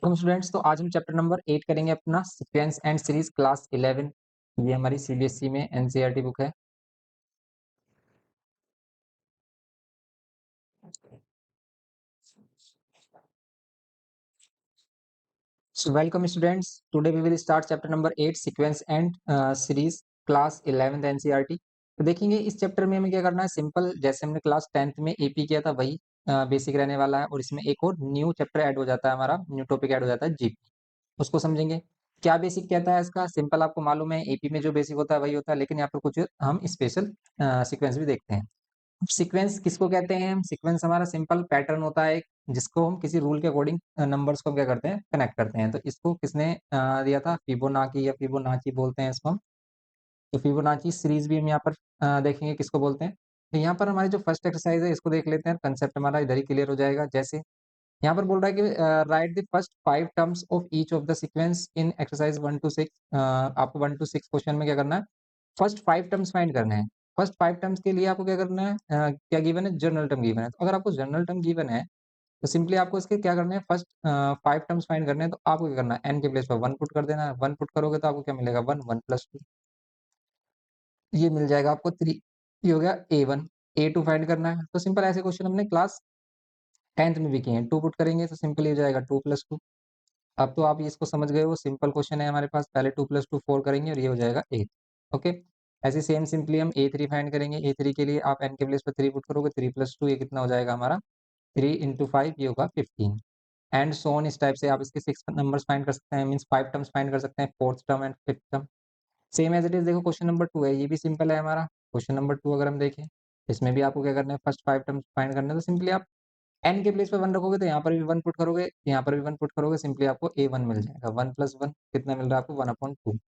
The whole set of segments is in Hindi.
तो स्टूडेंट्स, तो आज हम चैप्टर नंबर 8 करेंगे अपना सीक्वेंस एंड सीरीज क्लास 11। ये हमारी सीबीएसई में एनसीईआरटी बुक है। So welcome students. Today we will start chapter number 8 sequence and series class 11th NCERT. तो देखेंगे इस चैप्टर में हमें क्या करना है। सिंपल जैसे हमने क्लास 10th में एपी किया था वही बेसिक रहने वाला है, और इसमें एक और न्यू चैप्टर ऐड हो जाता है, हमारा न्यू टॉपिक ऐड हो जाता है जीपी। उसको समझेंगे। क्या बेसिक कहता है इसका। सिंपल आपको मालूम है एपी में जो बेसिक होता है वही होता है, लेकिन यहाँ पर कुछ हम स्पेशल सीक्वेंस भी देखते हैं। सीक्वेंस किसको कहते हैं। हम सीक्वेंस हमारा सिंपल पैटर्न होता है एक, जिसको हम किसी रूल के अकॉर्डिंग नंबर्स को क्या करते हैं, कनेक्ट करते हैं। तो इसको किसने दिया था, फिबोनाची या फिबोनाची बोलते हैं इसको हम। तो फिबोनाची सीरीज भी हम यहाँ पर देखेंगे किसको बोलते हैं। तो यहाँ पर हमारी जो फर्स्ट एक्सरसाइज है इसको देख लेते हैं, कंसेप्ट हमारा इधर ही क्लियर हो जाएगा। जैसे यहाँ पर बोल रहा है कि right the first 5 terms of each of the sequence in exercise 1 to 6। आपको 1 to 6 क्वेश्चन में क्या करना है, फर्स्ट 5 टर्म्स फाइंड करने हैं। फर्स्ट 5 टर्म्स के लिए आपको क्या करना है, क्या गिवन है, जनरल टर्म गिवन है। तो अगर आपको जनरल टर्म गिवन है तो सिंपली आपको इसके क्या करना है, फर्स्ट 5 टर्म्स फाइंड करने हैं। तो आपको क्या करना है, एन के प्लेस पर 1 पुट कर देना है। 1 पुट करोगे तो आपको क्या मिलेगा, 1, 1 + 2, ये मिल जाएगा आपको 3। ये हो गया A1। A2 फाइंड करना है। तो सिंपल ऐसे क्वेश्चन हमने क्लास 10th में भी किए हैं। 2 पुट करेंगे तो सिंपल हो जाएगा 2 + 2। अब तो आप इसको समझ गए हो, सिंपल क्वेश्चन है हमारे पास। पहले 2 + 2 4 करेंगे और ये हो जाएगा 8। ओके। ऐसे सेम सिंपली हम A3 फाइंड करेंगे। A3 के लिए आप n के प्लेस पर 3 पुट करोगे, 3 + 2 ये कितना हो जाएगा हमारा, 3 × 5 ये होगा 15। एंड सो ऑन, इस टाइप से आप इसके 6 नंबर्स फाइंड कर सकते हैं, मींस 5 टर्म्स फाइंड कर सकते हैं, fourth term and fifth term. Same as it is देखो, क्वेश्चन नंबर 2 है, ये भी सिंपल है हमारा। क्वेश्चन नंबर 2 अगर हम देखें, इसमें भी आपको क्या करना है, फर्स्ट 5 टर्म्स फाइंड करना है। तो सिंपली आप एन के प्लेस पे 1 रखोगे तो यहाँ पर भी 1 पुट करोगे, यहाँ पर भी 1 पुट करोगे, सिंपली आपको A1 मिल जाएगा। 1 + 1 कितना मिल रहा है आपको, 1/2।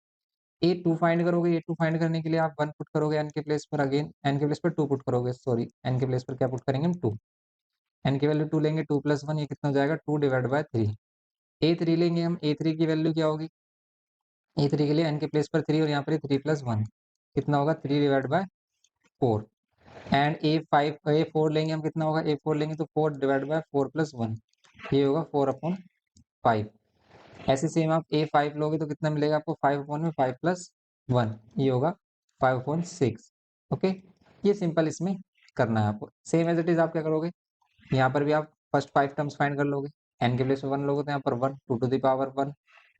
A2 फाइंड करोगे, A2 फाइंड करने के लिए आप 1 पुट करोगे एन के प्लेस पर, अगेन एन के प्लेस पर 2 पुट करोगे, सॉरी एन के प्लेस पर क्या पुट करेंगे हम, 2। एन की वैल्यू 2 लेंगे, 2 + 1 ये कितना हो जाएगा, 2/3। A3 लेंगे हम, A3 की वैल्यू क्या होगी, A3 के लिए एन के प्लेस पर 3 और यहाँ पर 3 + 1 कितना होगा, 3/4। एंड A4 लेंगे हम, कितना होगा, A4 लेंगे तो 4/4 + 1 ये होगा 4/5। ऐसे सेम आप A5 लोगे तो कितना मिलेगा आपको, 5/5 + 1 ये होगा 5/6। ओके। ये सिंपल इसमें करना है आपको। सेम एज इट इज आप क्या करोगे, यहाँ पर भी आप फर्स्ट 5 टर्म्स फाइंड कर लोगे। एन के प्लेस पर 1 लोगे तो यहाँ पर 1, 2 टू द पावर 1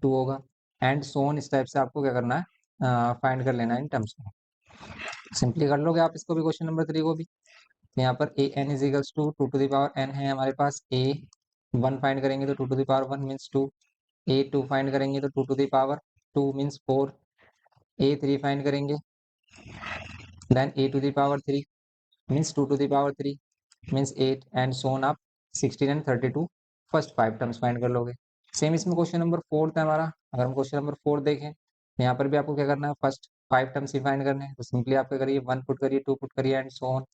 2 होगा। एंड सो ऑन, इस टाइप से आपको क्या करना है, फाइंड कर लेना है इन टर्म्स को। सिंपली कर लोगे आप इसको भी, क्वेश्चन नंबर 3 को भी। यहाँ पर an = 2 to the power n है हमारे पास। A1 फाइंड करेंगे तो 2 to the power 1 means 2। A2 find करेंगे तो 2 to the power 2 means 4। A3 find करेंगे, then A to the power 3 means 2 to the power 3 means 8, and so on आप 16 एंड 32 फर्स्ट 5 टर्म्स फाइंड कर लोगे। सेम इसमें क्वेश्चन नंबर 4 है हमारा। अगर हम क्वेश्चन नंबर 4 देखें, यहाँ पर भी आपको क्या करना है, फर्स्ट 5 टर्म्स ही फाइंड करने हैं। तो सिंपली आप क्या करिए, 1 पुट करिए, 2 पुट करिए एंड सो ऑन।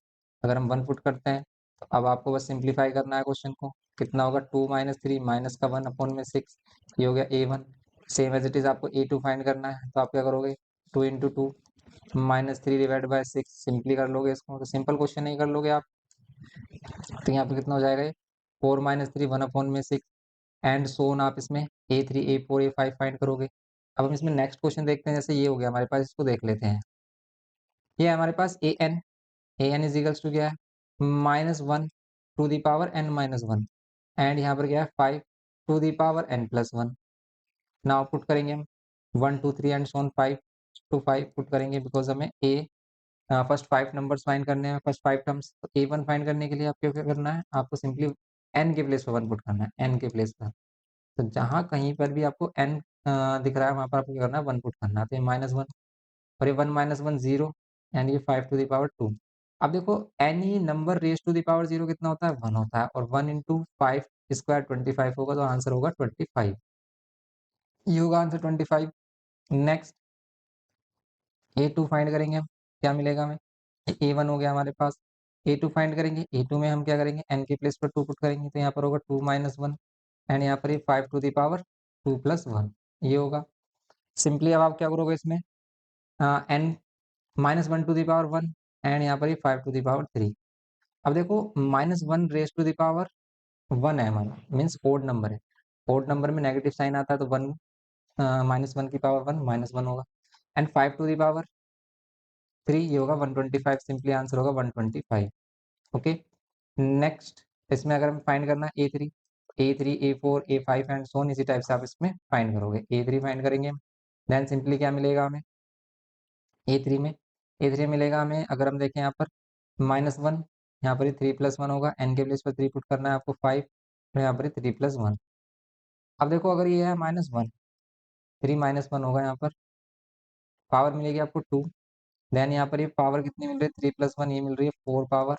अगर हम 1 पुट करते हैं तो अब आपको बस सिंप्लीफाई करना है क्वेश्चन को। कितना होगा, 2 - 3 माइनस का 1/6 ये हो गया A1। Same as it is आपको A2 फाइंड करना है। तो आप क्या करोगे, 2 × 2 -3/6 सिंपली कर लोगे इसको। तो सिंपल क्वेश्चन नहीं कर लोगे आप, तो यहाँ पे कितना हो जाएगा, ये 4 - 3 1/6 एंड सो ऑन। आप इसमें A3 A4 A5 फाइंड करोगे। अब हम इसमें नेक्स्ट क्वेश्चन देखते हैं। जैसे ये हो गया हमारे पास, इसको देख लेते हैं। ये है हमारे पास an = क्या है, -1 to the power n-1 and यहाँ पर क्या है, 5 to the power n+1। Now put करेंगे हम 1 2 3 and so on 5 to 5 put करेंगे, बिकॉज हमें फर्स्ट 5 नंबर्स फाइंड करने हैं, फर्स्ट 5 टर्म्स। तो A1 फाइंड करने के लिए आपको क्या करना है, आपको सिंपली n के प्लेस पर 1 पुट करना है, n के प्लेस पर। तो जहाँ कहीं पर भी आपको n दिख रहा है वहाँ पर आपको क्या करना है, 1 पुट करना है। तो ये -1 और ये 1 - 1 0 एंड ये 5 टू द पावर 2। अब देखो, any number raise to the power 0 कितना होता है, 1 होता है, और 1 × 5 स्क्वायर 25 होगा, तो आंसर होगा 25। ये होगा आंसर 25। नेक्स्ट A2 फाइंड करेंगे हम, क्या मिलेगा हमें, A1 हो गया हमारे पास। A2 फाइंड करेंगे, A2 में हम क्या करेंगे, n के प्लेस पर 2 पुट करेंगे, तो यहाँ पर होगा 2 - 1 एंड यहाँ पर ये 5 टू द पावर 2 + 1 ये होगा। सिंपली अब आप क्या करोगे इसमें, n -1 to the power 1 and यहाँ पर ये 5 टू द पावर 3। अब देखो, -1 रेज़ टू द पावर 1 है हमारा, मीन्स ओड नंबर है। ओड नंबर में नेगेटिव साइन आता है तो वन माइनस वन की पावर वन माइनस वन होगा। एंड 5 टू द पावर 3 ये होगा 125, सिंपली आंसर होगा 125। ओके, नेक्स्ट इसमें अगर हमें फाइंड करना है A three A four A five and so on, इसी टाइप से आप इसमें फाइंड करोगे। ए थ्री फाइंड करेंगे, देन सिंपली क्या मिलेगा हमें ए थ्री मिलेगा हमें, अगर हम देखें यहाँ पर माइनस वन, यहाँ पर थ्री प्लस वन होगा, एन के प्लेस पर थ्री पुट करना है आपको फाइव, तो यहाँ पर थ्री प्लस वन। अब देखो अगर ये है minus one, three minus one होगा, यहाँ पर पावर मिलेगी आपको टू। देन यहाँ पर ये पावर कितनी मिल रही है, थ्री प्लस वन, ये मिल रही है फोर पावर।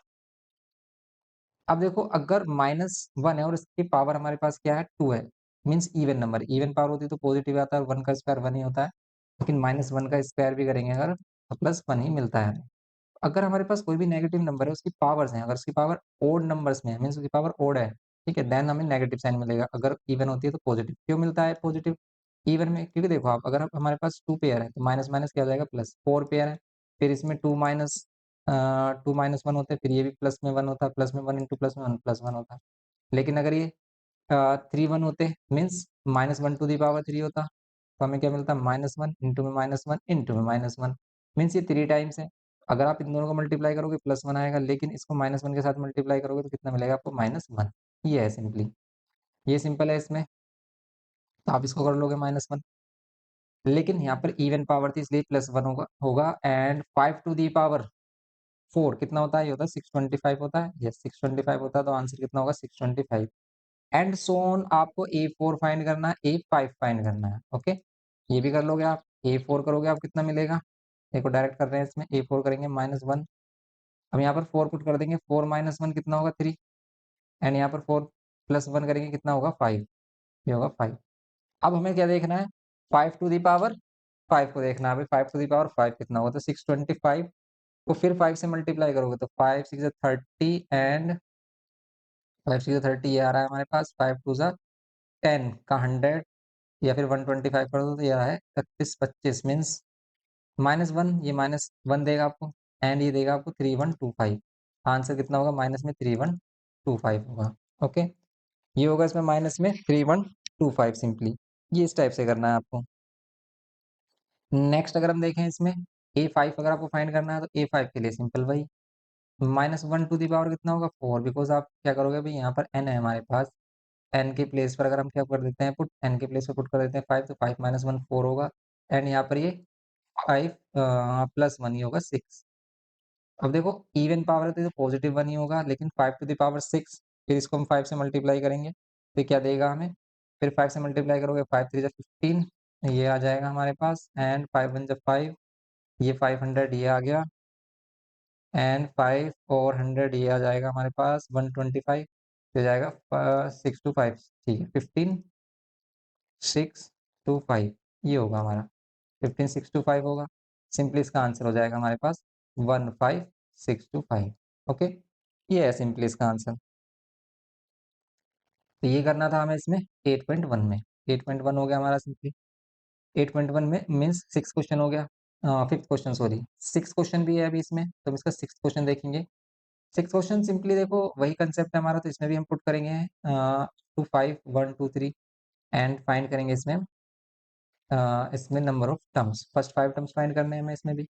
अब देखो अगर माइनस वन है और इसकी पावर हमारे पास क्या है, टू है, means even number, even power होती है तो पॉजिटिव आता है, वन का स्क्वायर वन ही होता है, लेकिन माइनस वन का स्क्वायर भी करेंगे अगर तो प्लस वन ही मिलता है हमें। अगर हमारे पास कोई भी नेगेटिव नंबर है, उसकी पावर्स हैं, अगर उसकी पावर ओड नंबर्स में है, मीन्स उसकी पावर ओड है, ठीक है, देन हमें नेगेटिव साइन मिलेगा। अगर इवन होती है तो पॉजिटिव। क्यों मिलता है पॉजिटिव इवन में, क्योंकि देखो आप अगर हमारे पास टू पेयर है तो माइनस माइनस क्या हो जाएगा प्लस, फोर पेयर है, फिर इसमें टू माइनस वन होते हैं, फिर ये भी प्लस में वन होता है, प्लस में वन इंटू प्लस में वन प्लस वन होता है। लेकिन अगर ये थ्री वन होते means minus one to the power three होता, तो हमें क्या मिलता, माइनस वन इंटू में माइनस वन इंटू में माइनस वन, मीन्स ये थ्री टाइम्स है। अगर आप इन दोनों को मल्टीप्लाई करोगे प्लस वन आएगा, लेकिन इसको माइनस वन के साथ मल्टीप्लाई करोगे तो कितना मिलेगा आपको, माइनस वन। ये है सिंपली, ये सिंपल है इसमें, तो आप इसको कर लोगे माइनस वन। लेकिन यहाँ पर इवन पावर थी इसलिए प्लस वन होगा होगा and five to the power four कितना होता है, ये होता है 625 होता है, यस 625 होता है, तो आंसर कितना होगा 625। एंड सो ऑन, आपको ए फोर फाइंड करना है, ए फाइव फाइंड करना है। ओके, ये भी कर लोगे आप, ए फोर करोगे आप कितना मिलेगा, देखो डायरेक्ट कर रहे हैं इसमें, ए फोर करेंगे माइनस वन, अब यहाँ पर फोर पुट कर देंगे, फोर माइनस वन कितना होगा थ्री, एंड यहाँ पर फोर प्लस वन करेंगे कितना होगा फाइव, ये होगा फाइव। अब हमें क्या देखना है, five to the power five को देखना है, अभी five to the power five कितना होगा, तो 625 को फिर फाइव से मल्टीप्लाई करोगे तो five six 30 and five six 30 ये आ रहा है हमारे पास, फाइव टू ज़ा 10 का 100, या फिर 125 कर दो तो ये आ रहा है 31 25, मीन्स माइनस वन, ये माइनस वन देगा आपको, एंड ये देगा आपको 3125। आंसर कितना होगा, माइनस में 3125 होगा। ओके, ये होगा इसमें माइनस में 3125 सिंपली, ये इस टाइप से करना है आपको। नेक्स्ट अगर हम देखें इसमें ए फाइव अगर आपको फाइंड करना है तो ए फाइव के लिए सिंपल भाई, minus one to the power कितना होगा फोर, बिकॉज आप क्या करोगे भाई, यहाँ पर एन है हमारे पास, एन के प्लेस पर अगर हम क्या कर देते हैं पुट, एन के प्लेस पर पुट कर देते हैं फाइव, तो फाइव माइनस वन फोर होगा, एंड यहाँ पर ये फाइव प्लस वन ही होगा सिक्स। अब देखो इवन पावर है तो पॉजिटिव वन ही होगा, लेकिन five to the power six, फिर इसको हम फाइव से मल्टीप्लाई करेंगे तो क्या देगा हमें, फिर फाइव से मल्टीप्लाई करोगे, फाइव थ्री जा 15, ये आ जाएगा हमारे पास, एंड फाइव वन जा फाइव, ये 500 ये आ गया, एंड फाइव और हंड्रेड ये आ जाएगा हमारे पास 125, ये जाएगा 625, ठीक है 15625, ये होगा हमारा 15625 होगा, सिंपली इसका आंसर हो जाएगा हमारे पास 15625। ओके, ये है सिंपली इसका आंसर। तो ये करना था हमें इसमें 8.1 में, 8.1 हो गया हमारा सिंपली, 8.1 में मीन्स सिक्स क्वेश्चन हो गया, fifth question sorry, six question भी है अभी इसमें, तो हम इसका सिक्स क्वेश्चन देखेंगे। सिक्स क्वेश्चन सिंपली देखो वही कंसेप्ट है हमारा, तो इसमें भी हम पुट करेंगे to five one two three, and find करेंगे इसमें इसमें number of terms, first five terms find करने हैं हमें इसमें भी।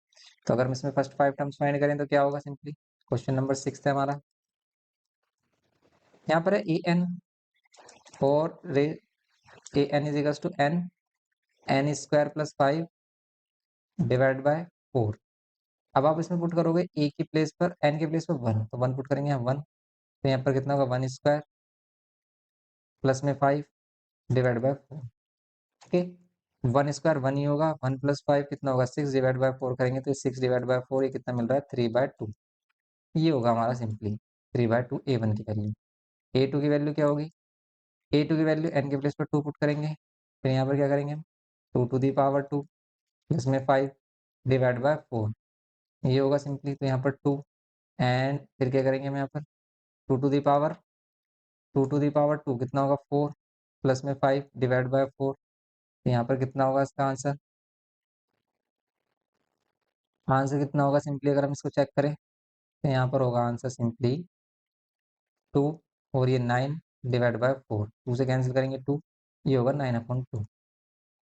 तो अगर हम इसमें फर्स्ट फाइव टर्म्स फाइंड करें तो क्या होगा, सिंपली क्वेश्चन नंबर सिक्स है हमारा, यहाँ पर है ए एन और रे A N is equals to N, N square plus five divide by four. अब आप इसमें पुट करोगे ए की प्लेस पर, एन के प्लेस पर वन, तो वन पुट करेंगे हम वन, तो यहाँ पर कितना होगा वन स्क्वायर प्लस में five divide by four. Okay, one square one ही होगा, वन प्लस फाइव कितना होगा सिक्स डिवाइड बाय फोर करेंगे तो सिक्स डिवाइड बाय फोर ये कितना मिल रहा है थ्री बाय टू, ये होगा हमारा simply three by two a one की वैल्यू। ए टू की वैल्यू क्या होगी, ए टू की वैल्यू एन के प्लेस पर टू पुट करेंगे, फिर यहाँ पर क्या करेंगे two to the power two plus में फाइव डिवाइड बाय फोर, ये होगा सिंपली, तो यहाँ पर टू, एंड फिर क्या करेंगे हम यहाँ पर two to the power two कितना होगा फोर प्लस में फाइव डिवाइड बाय फोर, तो यहाँ पर कितना होगा इसका आंसर, आंसर कितना होगा सिंपली अगर हम इसको चेक करें तो यहाँ पर होगा आंसर सिंपली टू, और ये nine divide by four, two से कैंसिल करेंगे टू, ये होगा 9/2।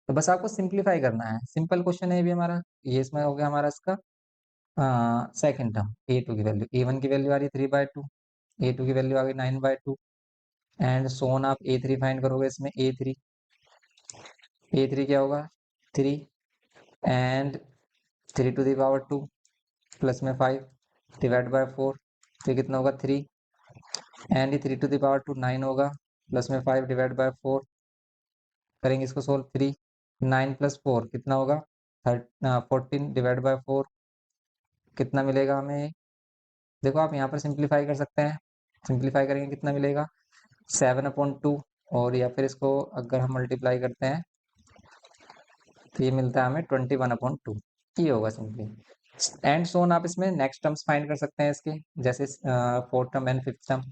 तो बस आपको सिंप्लीफाई करना है, सिंपल क्वेश्चन है ये भी हमारा। ये इसमें हो गया हमारा इसका सेकंड टर्म, a2 की वैल्यू, a1 की वैल्यू आ रही है 3/2, a2 की वैल्यू आ गई 9/2, एंड सो ऑन। आप a3 फाइंड करोगे इसमें, a3 क्या होगा 3, and 3 to the power 2 plus में 5 डिवाइड बाय 4, तो कितना होगा 3, एंड ये 3 to the power 2 9 होगा, प्लस में 5 डिवाइड बाय 4, करेंगे इसको सोल्व। 9 + 4 कितना होगा 14 डिवाइड बाय 4 कितना मिलेगा हमें। देखो आप यहाँ पर सिंप्लीफाई कर सकते हैं, सिंप्लीफाई करेंगे कितना मिलेगा 7/2, और या फिर इसको अगर हम मल्टीप्लाई करते हैं तो ये मिलता है हमें 21/2, ये होगा सिंपली। एंड सोन आप इसमें नेक्स्ट टर्म्स फाइंड कर सकते हैं इसके, जैसे fourth term and fifth term.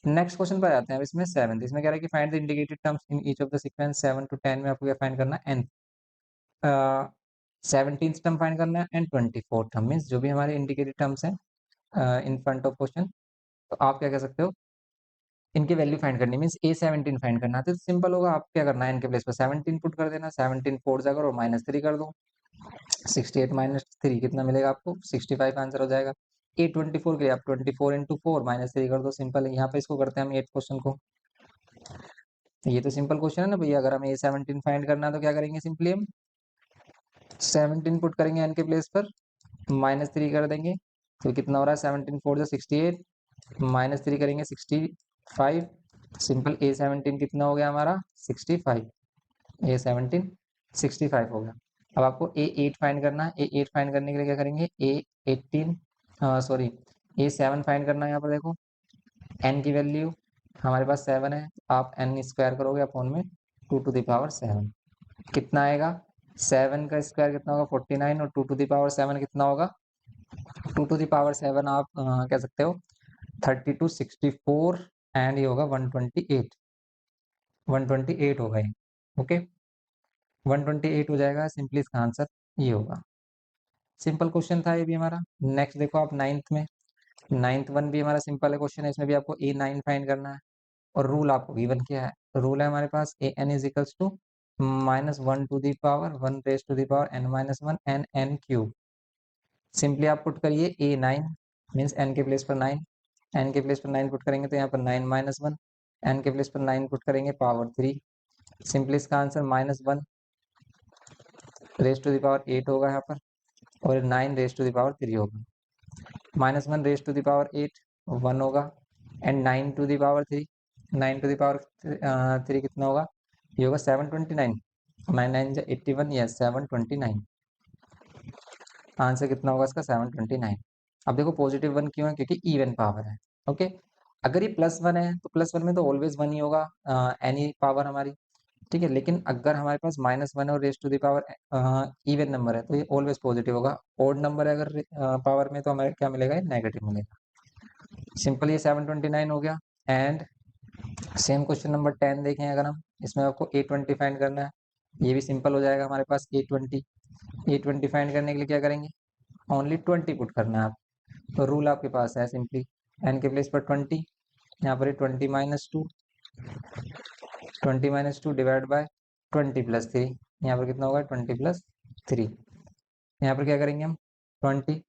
Next question पर आते हैं अब इसमें सेवंथ। इसमें कह रहा है कि find the indicated terms in each of the sequence 7 to 10 में आपको क्या फाइंड करना है, एंड 17th टर्म फाइंड करना है, एंड 24th टर्म, मीन्स जो भी हमारे इंडिकेटेड टर्म्स हैं इन फ्रंट ऑफ क्वेश्चन, तो आप क्या कह सकते हो, इनकी वैल्यू फाइंड करनी, मीन्स A17 फाइंड करना है। तो सिंपल होगा, आप क्या करना है, इनके प्लेस पर 17 पुट कर देना, 17 फोर जा करो -3 कर दो, 68 -3 कितना मिलेगा आपको 65 आंसर हो जाएगा। A24 के लिए आप 24 × 4 -3 कर दो, सिंपल है। यहाँ पे इसको करते हैं हम 8 क्वेश्चन को, ये तो सिंपल क्वेश्चन है ना भैया। अगर हमें A17 फाइंड करना है तो क्या करेंगे, सिंपली हम 17 पुट करेंगे n के प्लेस पर, -3 कर देंगे, तो कितना हो रहा है 17 4 जो 68, -3 करेंगे 65, सिंपल। A17 कितना हो गया हमारा 65, A17 65 हो गया। अब आपको A8 फाइंड करना है, A8 फाइंड करने के लिए क्या करेंगे, A18 सॉरी A7 फाइंड करना है। यहाँ पर देखो n की वैल्यू हमारे पास 7 है, आप n स्क्वायर करोगे अपॉन में 2 to the power 7, कितना आएगा 7 का स्क्वायर कितना होगा 49, और 2 to the power 7 कितना होगा 2 to the power 7 आप कह सकते हो 32 64, एंड ये होगा 128, 128 होगा ये, ओके 128 हो जाएगा सिंपली, इसका आंसर ये होगा। सिंपल क्वेश्चन था ये भी हमारा। नेक्स्ट देखो आप नाइन्थ में, नाइन्थ वन भी हमारा सिंपल है क्वेश्चन है, इसमें भी आपको A9 फाइंड करना है, और रूल आपको गिवन किया है। रूल है हमारे पास an is equals to -1 to the power 1 raised to the power n-1 and n cube. Simply आप पुट करिए A9 मीन्स n के प्लेस पर 9, n के प्लेस पर 9 पुट करेंगे तो यहाँ पर 9 -1, n के प्लेस पर 9 पुट करेंगे पावर 3, सिंपली इसका answer -1 raise to the power 8 होगा यहाँ पर, और 9 रेज टू द पावर 3 होगा। -1 रेज टू द पावर 8 1 होगा, and 9 to the power 3, 9 to the power 3 कितना होगा, ये होगा 729, 9 9 जा 81, यस 729, आंसर कितना होगा इसका 729। अब देखो पॉजिटिव 1 क्यों है, क्योंकि इवन पावर है, ओके। अगर ये +1 है तो +1 में तो ऑलवेज 1 ही होगा, एनी पावर हमारी, ठीक है। लेकिन अगर हमारे पास -1 है और raise to the power even number है तो ये ऑलवेज पॉजिटिव होगा। ओड नंबर है अगर पावर में तो हमें क्या मिलेगा, ये नेगेटिव मिलेगा। सिंपल ये 729 हो गया। एंड सेम क्वेश्चन नंबर 10 देखें अगर हम, इसमें आपको A20 फाइंड करना है, ये भी सिंपल हो जाएगा हमारे पास। A20 फाइंड करने के लिए क्या करेंगे, ओनली 20 पुट करना है आप, तो रूल आपके पास है सिंपली n के प्लेस पर 20, यहाँ पर 20 - 2 डिवाइड बाय 20 + 3, यहाँ पर कितना होगा 20 + 3, यहाँ पर क्या करेंगे हम 20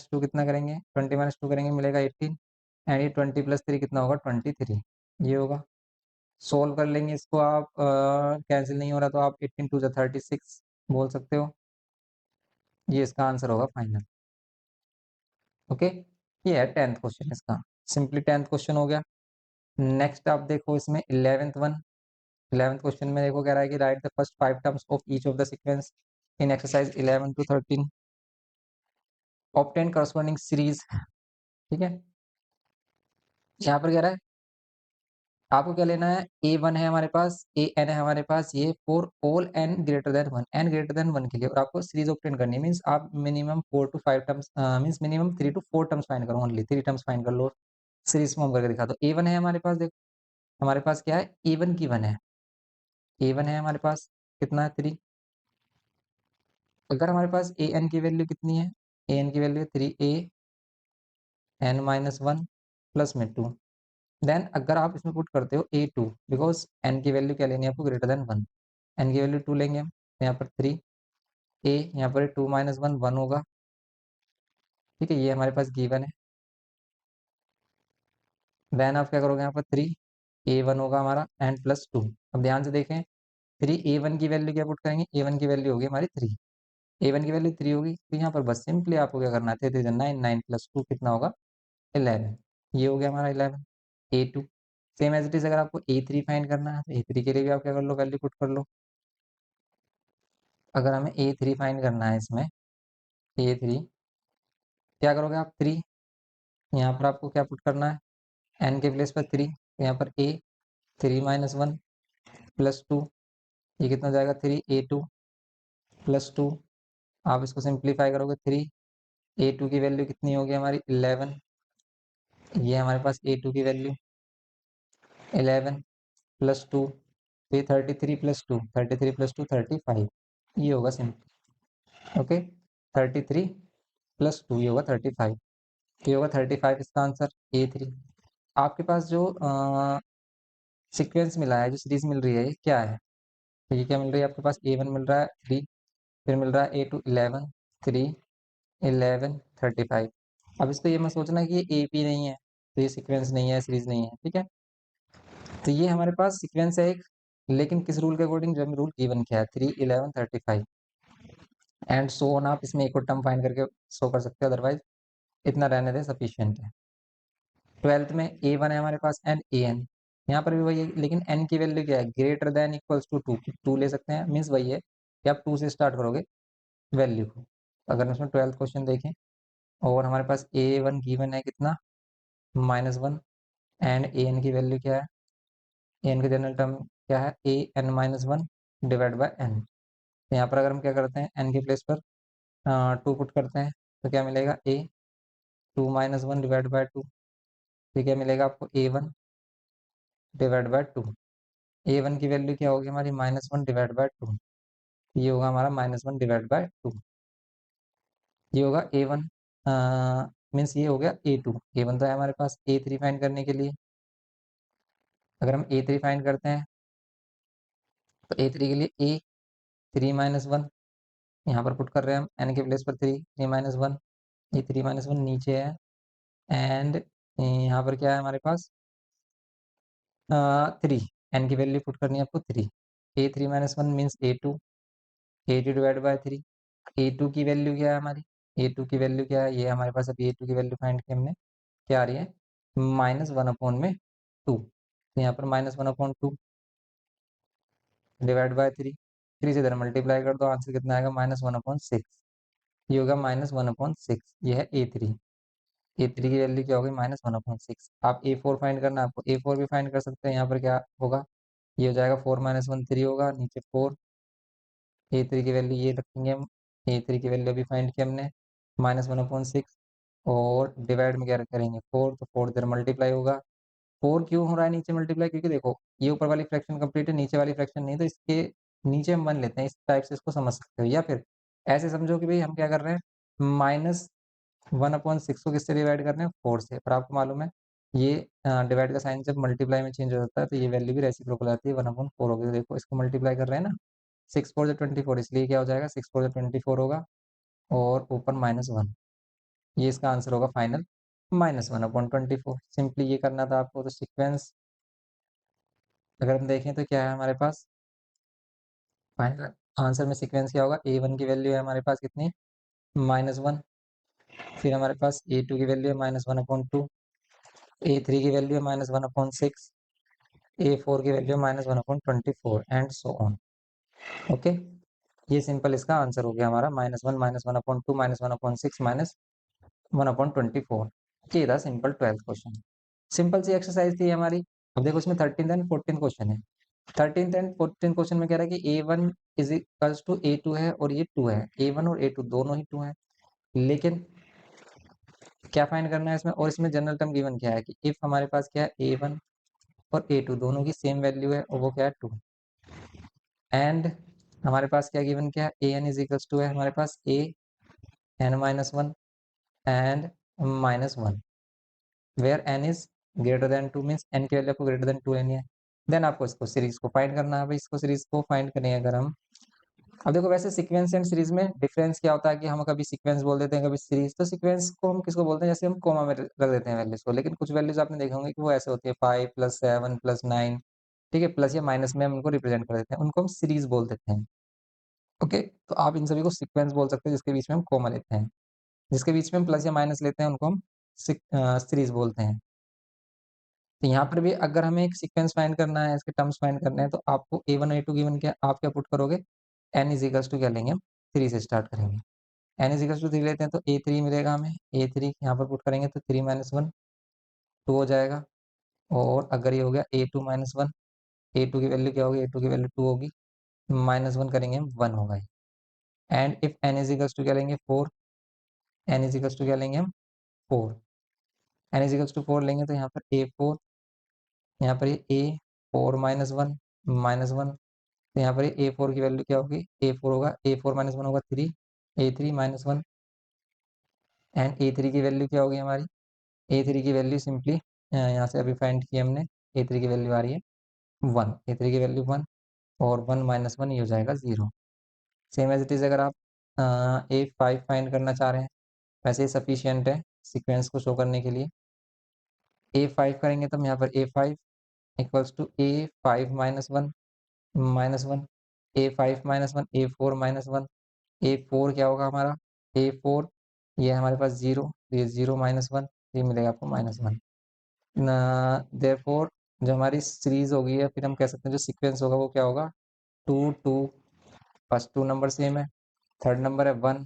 - 2 कितना करेंगे, 20 - 2 करेंगे मिलेगा 18, एंड ये 20 + 3 कितना होगा 23, ये होगा। सोल्व कर लेंगे इसको आप, कैंसिल नहीं हो रहा तो आप 18 2 36 बोल सकते हो, ये इसका आंसर होगा फाइनल, ओके। ये है 10th क्वेश्चन इसका, सिंपली 10th क्वेश्चन हो गया। नेक्स्ट आप देखो इसमें 11th वन, 11th क्वेश्चन में देखो कह रहा है कि right the first 5 terms of each of the sequence in exercise 11 to 13, obtain corresponding series, ठीक है। यहाँ पर कह रहा है आपको क्या लेना है, A1 है हमारे पास, AN है हमारे पास, ये for all n greater than 1, n greater than 1 के लिए, और आपको सीरीज ऑब्टेन करनी है, मीन्स आप minimum 4 to 5 terms, means minimum 3 to 4 terms find करो, ओनली 3 टर्म्स फाइंड कर लो, सीरीज फॉर्म करके दिखा दो। A1 है हमारे पास, देखो हमारे पास क्या है, A1 की 1 है, A1 है हमारे पास कितना है 3, अगर हमारे पास AN की वैल्यू कितनी है, AN की वैल्यू 3 A n - 1 प्लस में 2, देन अगर आप इसमें पुट करते हो a2, बिकॉज n की वैल्यू क्या लेनी है आपको, ग्रेटर देन 1, n की वैल्यू 2 लेंगे हम, यहाँ पर 3 a, यहाँ पर 2 माइनस 1 1 होगा, ठीक है, ये हमारे पास गिवन है। देन आप क्या करोगे, यहाँ पर 3 a1 होगा हमारा एंड प्लस 2। अब ध्यान से देखें, 3 a1 की वैल्यू क्या पुट करेंगे, a1 की वैल्यू होगी हमारी 3, a1 की वैल्यू 3 होगी, तो यहाँ पर बस सिंपली आपको क्या करना है, 3 9, 9 प्लस 2 कितना होगा, 11, ये हो गया हमारा 11। a2 same as it is, अगर आपको a3 फाइंड करना है तो a3 के लिए भी आप क्या कर लो, वैल्यू पुट कर लो। अगर हमें a3 फाइंड करना है इसमें, a3 क्या करोगे आप, 3, यहाँ पर आपको क्या पुट करना है, n के प्लेस पर 3, यहाँ पर a 3 माइनस 1 प्लस 2, ये कितना हो जाएगा, 3 a2 प्लस 2। आप इसको सिंप्लीफाई करोगे, 3 a2 की वैल्यू कितनी होगी हमारी, 11, ये हमारे पास a2 की वैल्यू 11 प्लस 2, तो ये 33 प्लस 2, 33 प्लस 2 35, ये होगा सिंपल। ओके, 33 प्लस 2 ये होगा 35, ये होगा 35 इसका आंसर, a3। आपके पास जो सीक्वेंस मिला है, जो सीरीज मिल रही है, ये क्या है, तो ये क्या मिल रही है आपके पास, a1 मिल रहा है 3, फिर मिल रहा है a2 11, 3 11 35। अब इसको ये मत सोचना कि ये AP नहीं है, तो ये सीक्वेंस नहीं है, सीरीज नहीं है, ठीक है। तो ये हमारे पास सीक्वेंस है एक, लेकिन किस रूल के अकॉर्डिंग, जो रूल गिवन किया है, 3 11 35 एंड सो ऑन। आप इसमें एक और टर्म फाइंड करके शो कर सकते हो, अदरवाइज इतना रहने दें सफिशियंट है। 12th में a1 है हमारे पास एंड an, यहाँ पर भी वही है, लेकिन n की वैल्यू क्या है, ग्रेटर देन इक्वल्स टू 2, 2 ले सकते हैं, मीन्स वही है कि आप 2 से स्टार्ट करोगे वैल्यू को। अगर इसमें 12th क्वेश्चन देखें, और हमारे पास a1 गिवन है कितना, -1, एंड an की वैल्यू क्या है, an का जनरल टर्म क्या है, an minus 1 divide by n। तो यहाँ पर अगर हम क्या करते हैं, n के प्लेस पर 2 पुट करते हैं, तो क्या मिलेगा, a 2 माइनस 1 डिवाइड बाय 2, तो क्या मिलेगा आपको, a1 डिवाइड बाय 2। a1 की वैल्यू क्या होगी हमारी, -1 डिवाइड बाय 2, ये होगा हमारा -1 डिवाइड बाय 2, ये होगा a1, मीन्स ये हो गया a2। a1 तो है हमारे पास, a3 फाइंड करने के लिए अगर हम a3 फाइंड करते हैं, तो a3 के लिए a 3 माइनस 1, यहाँ पर पुट कर रहे हैं हम n के प्लेस पर 3, 3 माइनस 1, ये 3 माइनस 1 नीचे है, एंड यहाँ पर क्या है हमारे पास, 3, n की वैल्यू पुट करनी है आपको 3, a3 minus 1 means a2, a2 divide by 3। a2 की वैल्यू क्या है हमारी, a2 की वैल्यू क्या है, ये हमारे पास अभी a2 की वैल्यू फाइंड की हमने, क्या आ रही है, -1/2, तो यहाँ पर -1/2 डिवाइड बाय 3, 3 से इधर मल्टीप्लाई कर दो, आंसर कितना आएगा, -1/6, ये होगा -1/6, ये है a3 की वैल्यू क्या होगी, -1/6। आप a4 फाइंड करना है, आपको a4 भी फाइंड कर सकते हैं, यहाँ पर क्या होगा, ये हो जाएगा 4 - 1 3 होगा, नीचे 4, a3 की वैल्यू ये रखेंगे हम, a3 की वैल्यू अभी फाइंड की हमने, -1/6, और डिवाइड में क्या करेंगे 4, तो 4 इधर मल्टीप्लाई होगा। 4 क्यों हो रहा है नीचे मल्टीप्लाई, क्योंकि देखो ये ऊपर वाली फ्रैक्शन कंप्लीट है, नीचे वाली फ्रैक्शन नहीं, तो इसके नीचे हम 1 लेते हैं, इस टाइप से इसको समझ सकते हो, या फिर ऐसे समझो कि भाई हम क्या कर रहे हैं, -1/6 को किससे डिवाइड कर रहे हैं, 4 से। पर आपको मालूम है ये डिवाइड का साइन जब मल्टीप्लाई में चेंज हो जाता है, तो ये वैल्यू भी रेसिप्रोकल आती है, 1/4 होगी। तो देखो इसको मल्टीप्लाई कर रहे हैं ना, 6 4 24, इसलिए क्या हो जाएगा, 6 4 24 होगा, और ऊपर -1, ये इसका आंसर होगा फाइनल, -1/24। सिंपली ये करना था आपको। तो सीक्वेंस अगर हम देखें तो क्या है हमारे पास, फाइनल आंसर में सीक्वेंस क्या होगा, a1 की वैल्यू है हमारे पास कितनी, -1, फिर हमारे पास a2 की वैल्यू है -1/2, a3 की वैल्यू है -1/6, a4 की वैल्यू है -1/24 एंड सो ऑन। ओके, ये सिंपल इसका आंसर हो गया हमारा, -1 -1/2 -1/6 -1/24। ये था सिंपल 12th क्वेश्चन। सिंपल सी एक्सरसाइज थी हमारी। अब देखो इसमें 13th एंड 14th क्वेश्चन है। 13th एंड 14th क्वेश्चन में कह रहा है कि a1 is equals to a2 है, और ये 2 है, a1 और a2 दोनों ही 2 हैं, लेकिन क्या फाइंड करना है इसमें, और इसमें जनरल टर्म गिवन क्या है कि इफ हमारे पास क्या है, a1 और a2 दोनों की सेम वैल्यू है, और वो क्या है 2, एंड हमारे पास क्या गिवन क्या है, an इज इक्वल्स टू है हमारे पास a n -1 and -1, where n is greater than 2 means n की वैल्यू आपको ग्रेटर देन 2 लेनी है। देन आपको इसको सीरीज को फाइंड करना है। भाई इसको सीरीज को फाइंड करें अगर हम, अब देखो वैसे सीक्वेंस एंड सीरीज में डिफरेंस क्या होता है कि हम कभी सीक्वेंस बोल देते हैं, कभी सीरीज। तो सीक्वेंस को हम किसको बोलते हैं, जैसे हम कोमा में रख देते हैं वैल्यूज को, लेकिन कुछ वैल्यूज आपने देखे होंगे कि वो ऐसे होती है 5 प्लस 7 प्लस 9, ठीक है, प्लस या माइनस में हम उनको रिप्रेजेंट कर देते हैं, उनको हम सीरीज बोल देते हैं। ओके, तो आप इन सभी को सीक्वेंस बोल सकते हैं जिसके बीच में हम कोमा लेते हैं, जिसके बीच में हम प्लस या माइनस लेते हैं उनको हम सीरीज बोलते हैं। तो यहाँ पर भी अगर हमें एक सीक्वेंस फाइंड करना है, इसके टर्म्स फाइंड करने हैं, तो आपको a1 a2 गिवन क्या, आप क्या पुट करोगे, n इज इक्वल्स टू क्या लेंगे हम, 3 से स्टार्ट करेंगे। n इज इक्वल्स टू 3 लेते हैं तो a3 मिलेगा हमें, a3 यहाँ पर पुट करेंगे तो 3 माइनस 1 2 हो जाएगा। और अगर ये हो गया a2 माइनस 1, a2 की वैल्यू क्या होगी, a2 की वैल्यू 2 होगी, माइनस 1 करेंगे हम 1 होगा। And if n is equals to क्या लेंगे 4, n इज इक्वल्स टू क्या लेंगे हम 4, n इज इक्वल्स टू 4 लेंगे तो यहाँ पर a4, यहाँ पर ये a4 माइनस वन, तो यहाँ पर ए फोर की वैल्यू क्या होगी, ए फोर होगा, ए फोर माइनस वन होगा 3, a3 माइनस 1। एंड a3 की वैल्यू क्या होगी हमारी, a3 की वैल्यू सिंपली यहाँ से अभी फाइंड की हमने, a3 की वैल्यू आ रही है 1, a3 की वैल्यू 1, और 1 माइनस 1 ये हो जाएगा 0। सेम एज इट इज़ अगर आप a5 फाइंड करना चाह रहे हैं, वैसे ही सफिशियंट है सीक्वेंस को शो करने के लिए। a5 करेंगे तो हम यहाँ पर a5 equals to a5 minus one, a5 minus one, a4 minus one, a4 क्या होगा हमारा, a4 ये हमारे पास 0, ये 0 माइनस 1, ये मिलेगा आपको माइनस 1। देयरफॉर जो हमारी सीरीज होगी, या फिर हम कह सकते हैं जो सीक्वेंस होगा वो क्या होगा, 2 2, फर्स्ट 2 नंबर सेम है, थर्ड नंबर है 1,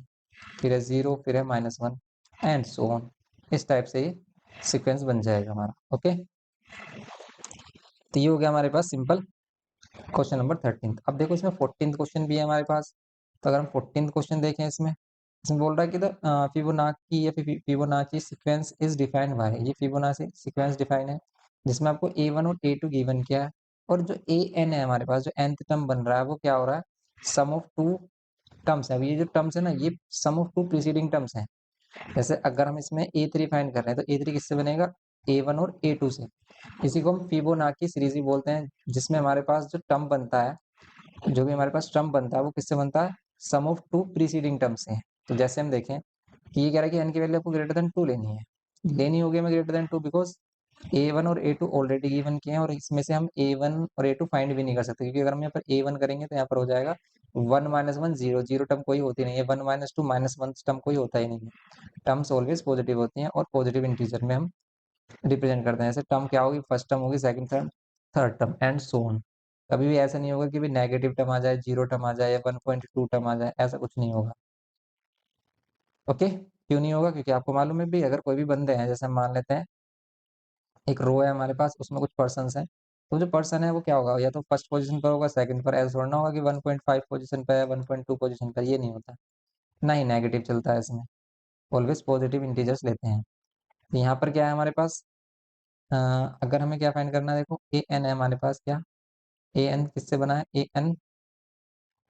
फिर है 0, फिर है माइनस 1, एंड सो ऑन। इस टाइप से ये सीक्वेंस बन जाएगा हमारा। ओके, तो ये हो गया हमारे पास सिंपल क्वेश्चन नंबर 13। अब देखो इसमें 14th क्वेश्चन भी है हमारे पास। तो अगर हम 14th क्वेश्चन देखें, इसमें इसमें बोल रहा है कि द फिबोनाची या Fibonacci sequence is defined by, ये फिबोनाची सीक्वेंस डिफाइन है जिसमें आपको a1 और a2 गिवन किया है, और जो an है हमारे पास, जो nth टर्म बन रहा है वो क्या हो रहा है, सम ऑफ टू टर्म्स है। अब ये जो टर्म्स है ना, ये सम ऑफ टू प्रीसीडिंग टर्म्स हैं। जैसे अगर हम इसमें a3 फाइंड कर रहे हैं तो a3 किससे बनेगा, a1 और a2 से। इसी को हम फिबोनाची सीरीज भी बोलते हैं, जिसमें हमारे पास जो टर्म बनता है, जो भी हमारे पास टर्म बनता है वो किससे बनता है, सम ऑफ टू प्रीसीडिंग टर्म से। तो जैसे हम देखें कि ये कह रहा है कि n की वैल्यू आपको ग्रेटर देन 2 लेनी है, लेनी होगी हमें ग्रेटर देन 2, बिकॉज a1 और a2 ऑलरेडी गिवन किए हैं, और इसमें से हम a1 और a2 फाइंड भी नहीं कर सकते, क्योंकि अगर हम यहाँ पर a1 करेंगे तो यहाँ पर हो जाएगा 1 minus one, zero, zero term कोई होती नहीं है, 1 माइनस 2 माइनस 1 टर्म कोई होता ही नहीं है। टर्म्स ऑलवेज पॉजिटिव होती हैं, और पॉजिटिव इंटीजर में हम रिप्रेजेंट करते हैं। जैसे टर्म क्या होगी, फर्स्ट टर्म होगी, second term, third term, and so on. कभी भी ऐसा नहीं होगा कि भी नेगेटिव टर्म आ जाए, जीरो टर्म आ जाए, या 1.2 टर्म आ जाए, ऐसा कुछ नहीं होगा। ओके, क्यों नहीं होगा, क्योंकि आपको मालूम है भी, अगर कोई भी बंदे हैं, जैसे हम मान लेते हैं एक रो है हमारे पास, उसमें कुछ पर्सन हैं, तो जो पर्सन है वो क्या होगा, या तो फर्स्ट पोजीशन पर होगा, सेकंड पर। ऐसा थोड़ा ना होगा कि 1.5 पोजीशन पर है, 1.2 पोजीशन पर, ये नहीं होता। ना ही नेगेटिव चलता है इसमें, ऑलवेज पॉजिटिव इंटीजर्स लेते हैं। तो यहाँ पर क्या है हमारे पास, अ, अगर हमें क्या फाइंड करना है, देखो ए एन है हमारे पास, क्या ए एन किससे बना है, ए एन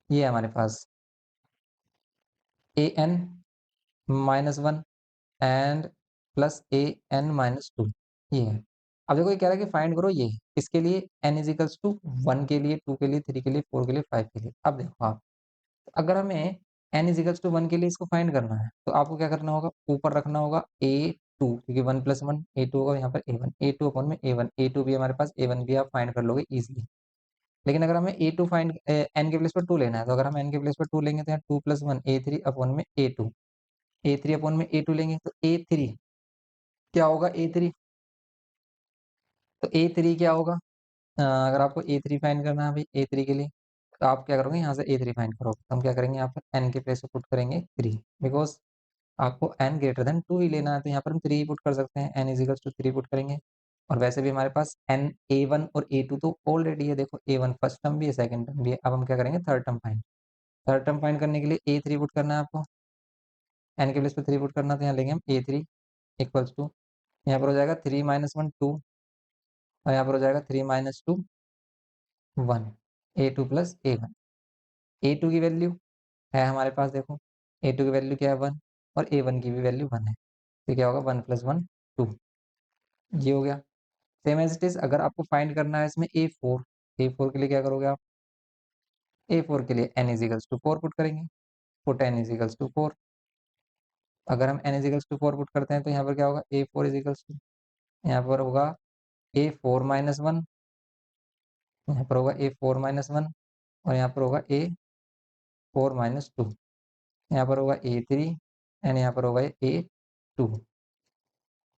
ये है हमारे पास A N minus one and plus A N minus two, ये है। अब देखो ये कह रहा है कि फाइंड करो ये, इसके लिए एन इज इक्वल्स टू 1 के लिए, 2 के लिए, 3 के लिए, 4 के लिए, 5 के लिए। अब देखो आप, अगर हमें एन इज इक्वल्स टू 1 के लिए इसको फाइंड करना है, तो आपको क्या करना होगा, ऊपर रखना होगा a2, क्योंकि 1 प्लस 1 a2 होगा, यहाँ पर a1, a2 अपॉन में a1, a2 भी हमारे पास, a1 भी आप फाइंड कर लोगे इजीली। लेकिन अगर हमें ए टू फाइंड एन के प्लेस पर 2 लेना है, तो अगर हम एन के प्लेस पर 2 लेंगे तो यहाँ 2 प्लस 1 a3 अपॉन में a2, a3 अपॉन में a2 लेंगे तो a3 क्या होगा, a3, तो a3 क्या होगा, अगर आपको a3 फाइंड करना है भाई, a3 के लिए, तो आप क्या करोगे, यहाँ से a3 फाइंड करोगे, तो हम क्या करेंगे, यहाँ पर n के प्लेस पर पुट करेंगे 3, बिकॉज आपको n ग्रेटर देन 2 ही लेना है, तो यहाँ पर हम 3 पुट कर सकते हैं, n is equal to 3 put करेंगे। और वैसे भी हमारे पास n a1 और a2 तो ऑलरेडी है, देखो a1 फर्स्ट टर्म भी है, सेकंड टर्म भी है। अब हम क्या करेंगे, third term find, third term find करने के लिए a3 पुट करना है आपको, n के प्लेस पे 3 पुट करना, तो यहाँ लेंगे हम a3 इक्वल्स टू, यहाँ पर हो जाएगा 3 माइनस वन 2, और यहाँ पर हो जाएगा 3 minus two 1, a2 plus a1। a2 की वैल्यू है हमारे पास, देखो a2 की वैल्यू क्या है 1, और a1 की भी वैल्यू 1 है, तो क्या होगा 1 प्लस 1 2, ये हो गया। सेम एज इट इज अगर आपको फाइंड करना है इसमें ए फोर के लिए क्या करोगे आप, ए4 के लिए n इजिकल्स टू 4 पुट करेंगे, पुट n इजिकल्स टू 4। अगर हम n इजिकल्स टू 4 पुट करते हैं तो यहाँ पर क्या होगा, ए4 इजिकल्स टू, यहाँ पर होगा A4 - 1, यहाँ पर होगा A4 - 1 और यहाँ पर होगा A4 - 2, यहाँ पर होगा A3 एंड यहाँ पर होगा A2।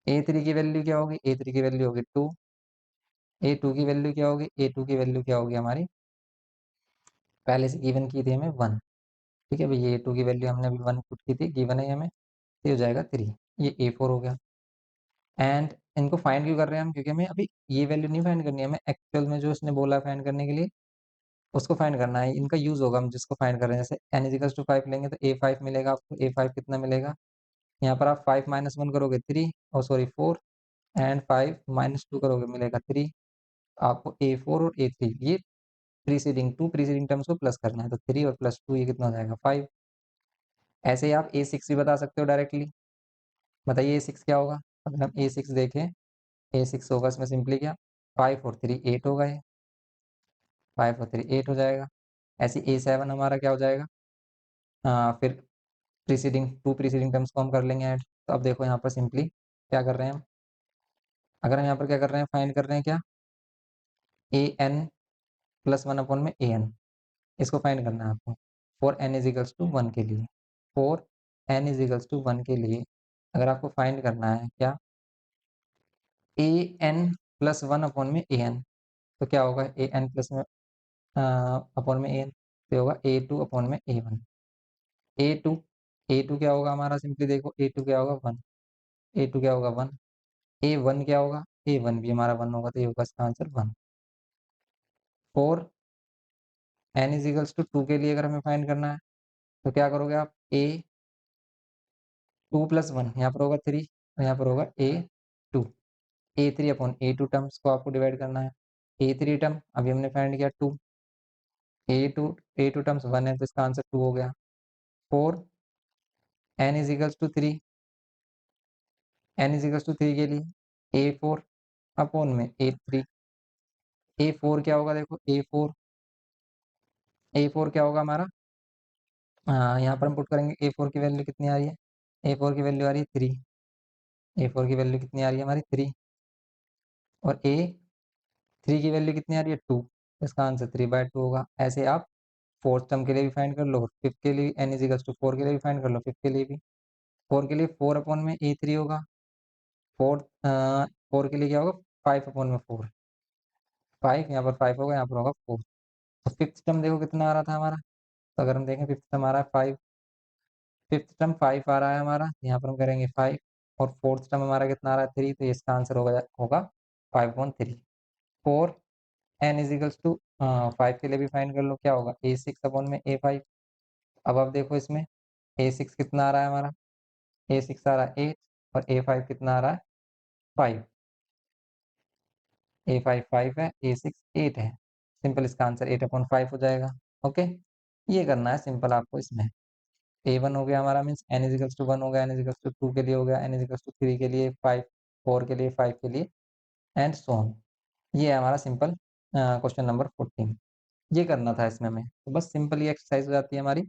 A3 की वैल्यू क्या होगी, A3 की वैल्यू होगी 2, A2 की वैल्यू क्या होगी, A2 की वैल्यू क्या होगी हमारी, पहले से गिवन की थी हमें 1। ठीक है भाई, ये A2 की वैल्यू हमने अभी 1 पुट की थी, गिवन है हमें, तो ये हो जाएगा 3। ये A4 हो गया। एंड इनको फाइंड क्यों कर रहे हैं हम, क्योंकि हमें अभी ये वैल्यू नहीं फाइंड करनी है, हमें एक्चुअल में जो इसने बोला फाइंड करने के लिए उसको फाइंड करना है। इनका यूज होगा हम जिसको फाइंड कर रहे हैं, जैसे n इजिकल्स टू 5 लेंगे तो A5 मिलेगा आपको, A5 कितना मिलेगा, यहाँ पर आप 5 - 1 करोगे 3, और सॉरी 4, एंड 5 - 2 करोगे मिलेगा 3। आपको A4 और A3 ये टू प्रीसीडिंग टर्म्स को प्लस करना है, तो 3 और +2 ये कितना हो जाएगा 5। ऐसे ही आप A6 भी बता सकते हो डायरेक्टली। बताइए A6 क्या होगा, अगर हम A6 देखें, A6 होगा इसमें सिंपली क्या, 5 और 3 8 होगा, ये 5 और 3 8 हो जाएगा। ऐसे A7 हमारा क्या हो जाएगा, फिर टू प्रीसीडिंग टर्म्स को हम कर लेंगे ऐड। तो अब देखो यहाँ पर सिंपली क्या कर रहे हैं हम, अगर हम यहाँ पर क्या कर रहे हैं, फाइंड कर रहे हैं क्या, an+1/an, इसको फाइंड करना है आपको फॉर n इजिकल्स टू 1 के लिए। फॉर n इजिकल्स टू 1 के लिए अगर आपको फाइंड करना है क्या, an+1/an, तो क्या होगा, an प्लस में अपॉन में an, तो होगा a2/a1। a2 a2 क्या होगा हमारा, सिंपली देखो a2 क्या होगा 1, a2 क्या होगा 1, a1 क्या होगा, a1 भी हमारा 1 होगा, तो ये होगा इसका answer 1। For n is equals to 2 के लिए अगर हमें फाइंड करना है तो क्या करोगे आप, a2+1, यहाँ पर होगा 3 और यहाँ पर होगा a2, a3/a2 टर्म्स को आपको डिवाइड करना है। a3 टर्म अभी हमने फाइंड किया 2, a2 a2 टर्म्स 1 है तो इसका आंसर 2 हो गया। फोर n इजिकल्स टू 3 के लिए A4/A3, A4 क्या होगा, देखो A4 क्या होगा हमारा, यहाँ पर हम पुट करेंगे A4 की वैल्यू कितनी आ रही है, A4 की वैल्यू आ रही है 3, A4 की वैल्यू कितनी आ रही है हमारी 3, और A3 की वैल्यू कितनी आ रही है 2, इसका आंसर 3/2 होगा। ऐसे आप फोर्थ टर्म के लिए भी फाइंड कर लो, फिफ्थ के लिए n=4 के लिए भी फाइंड कर लो, फिफ्थ के लिए भी, 4 के लिए 4/A3 होगा, फोर्थ 4 के लिए क्या होगा 5/4, 5 यहाँ पर 5 होगा, यहाँ पर होगा 4। तो फिफ्थ टर्म देखो कितना आ रहा था हमारा, तो अगर हम देखें फिफ्थ टर्म आ रहा है 5, फिफ्थ टर्म 5 आ रहा है हमारा, यहाँ पर हम करेंगे 5, और फोर्थ टर्म हमारा कितना आ रहा है 3, तो इसका आंसर होगा 5/3। फोर n=, 5 के लिए भी फाइंड कर लो, क्या होगा A6/A5। अब आप देखो इसमें A6 कितना आ रहा है हमारा, A6 आ रहा है 8, और A5 कितना आ रहा है 5, A5 5 है, A6 8 है, सिंपल इसका आंसर 8/5 हो जाएगा। ओके, ये करना है सिंपल आपको इसमें। A1 हो गया हमारा, मीन्स n=1 हो गया, n=2 के लिए हो गया, n=3 के लिए 5, 4 के लिए 5 के लिए, एंड सो ऑन। ये है हमारा सिंपल क्वेश्चन नंबर 14। ये करना था इसमें हमें, तो बस सिंपल ये एक्सरसाइज हो जाती है हमारी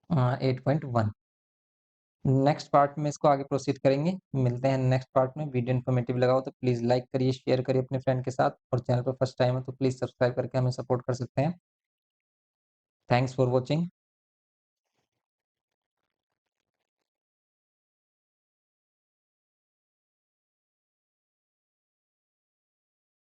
8.1। नेक्स्ट पार्ट में इसको आगे प्रोसीड करेंगे, मिलते हैं नेक्स्ट पार्ट में। वीडियो इन्फॉर्मेटिव लगा हो तो प्लीज़ लाइक करिए, शेयर करिए अपने फ्रेंड के साथ, और चैनल पर फर्स्ट टाइम हो तो प्लीज़ सब्सक्राइब करके हमें सपोर्ट कर सकते हैं। Thanks for watching.